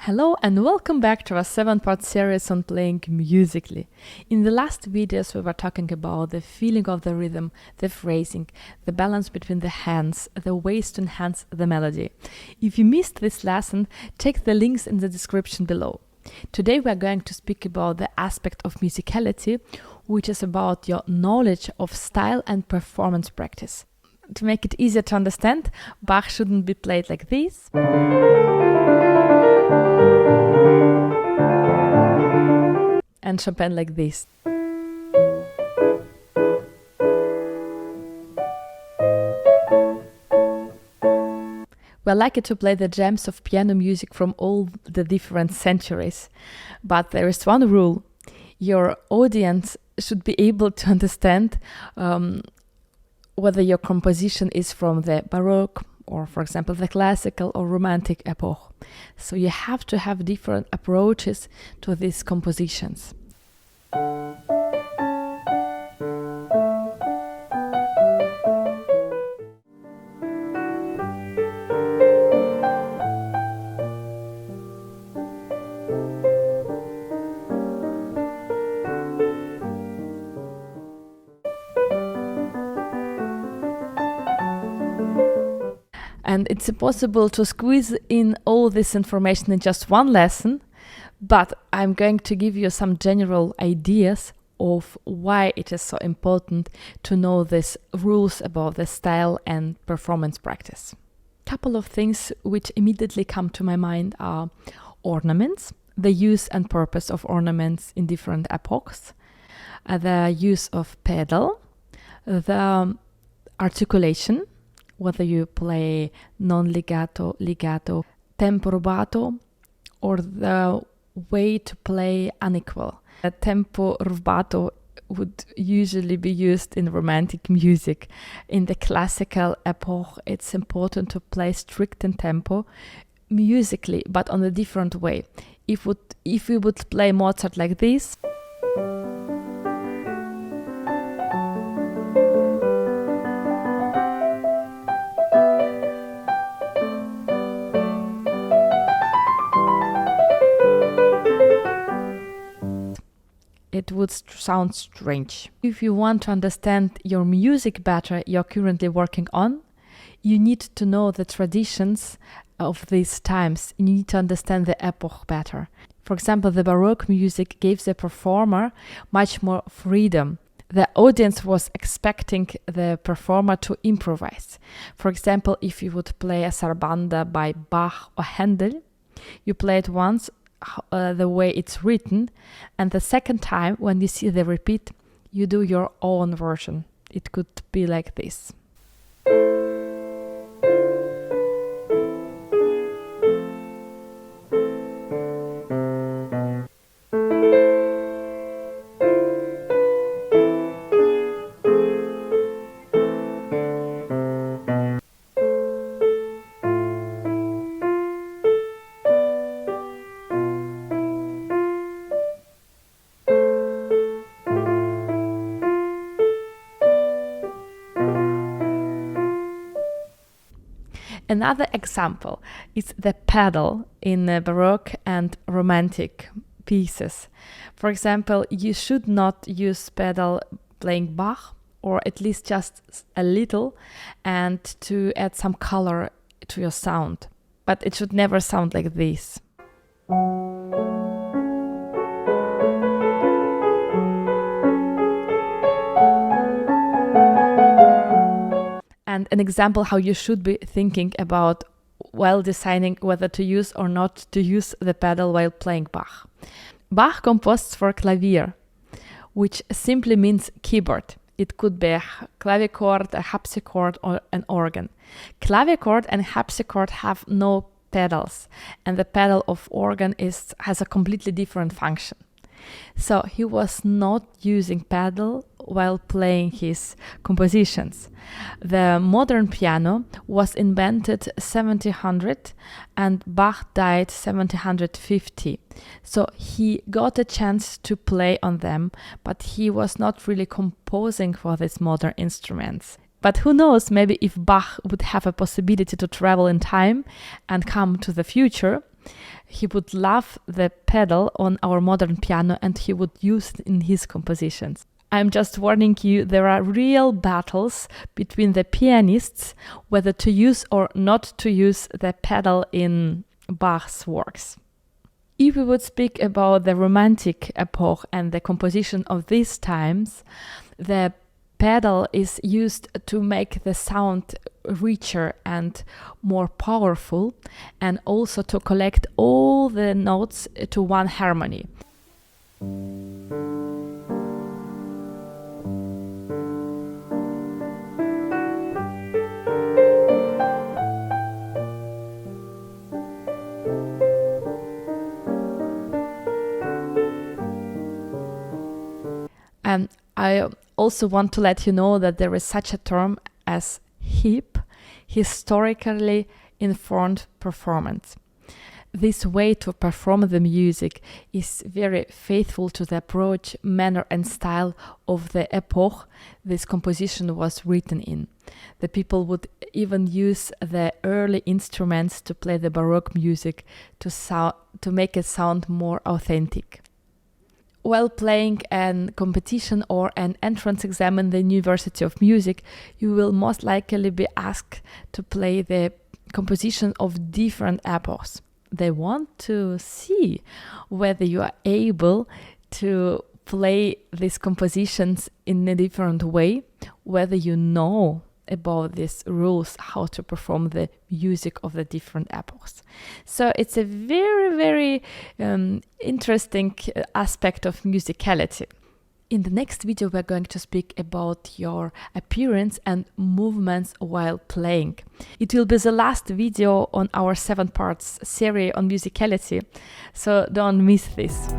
Hello and welcome back to our 7-part series on playing musically. In the last videos we were talking about the feeling of the rhythm, the phrasing, the balance between the hands, the ways to enhance the melody. If you missed this lesson, check the links in the description below. Today we are going to speak about the aspect of musicality, which is about your knowledge of style and performance practice. To make it easier to understand, Bach shouldn't be played like this. And Chopin like this. We're lucky to play the gems of piano music from all the different centuries. But there is one rule. Your audience should be able to understand whether your composition is from the Baroque or, for example, the classical or romantic epoch. So you have to have different approaches to these compositions. And it's impossible to squeeze in all this information in just one lesson, but I'm going to give you some general ideas of why it is so important to know these rules about the style and performance practice. A couple of things which immediately come to my mind are ornaments, the use and purpose of ornaments in different epochs, the use of pedal, the articulation, whether you play non-legato, legato, tempo rubato, or the way to play unequal. The tempo rubato would usually be used in romantic music. In the classical epoch, it's important to play strict in tempo musically, but on a different way. If we would play Mozart like this, it would sound strange. If you want to understand your music better you're currently working on, you need to know the traditions of these times. You need to understand the epoch better. For example, the Baroque music gave the performer much more freedom. The audience was expecting the performer to improvise. For example, if you would play a sarabanda by Bach or Handel, you play it once the way it's written, and the second time when you see the repeat you do your own version. It could be like this. Another example is the pedal in Baroque and Romantic pieces. For example, you should not use pedal playing Bach, or at least just a little, and to add some color to your sound. But it should never sound like this. And an example how you should be thinking about while deciding whether to use or not to use the pedal while playing Bach. Bach composed for clavier, which simply means keyboard. It could be a clavichord, a harpsichord, or an organ. Clavichord and harpsichord have no pedals, and the pedal of organ has a completely different function. So he was not using pedal while playing his compositions. The modern piano was invented 1700 and Bach died 1750. So he got a chance to play on them, but he was not really composing for these modern instruments. But who knows, maybe if Bach would have a possibility to travel in time and come to the future, He would love the pedal on our modern piano and he would use it in his compositions. I'm just warning you, there are real battles between the pianists whether to use or not to use the pedal in Bach's works. If we would speak about the Romantic epoch and the composition of these times, the pedal is used to make the sound richer and more powerful, and also to collect all the notes to one harmony. And I also want to let you know that there is such a term as HIP, historically informed performance. This way to perform the music is very faithful to the approach, manner and style of the epoch this composition was written in. The people would even use the early instruments to play the Baroque music to make it sound more authentic. While playing a competition or an entrance exam in the University of Music, you will most likely be asked to play the composition of different epochs. They want to see whether you are able to play these compositions in a different way, whether you know about these rules, how to perform the music of the different epochs. So it's a very, very interesting aspect of musicality. In the next video, we're going to speak about your appearance and movements while playing. It will be the last video on our 7 parts series on musicality, so don't miss this.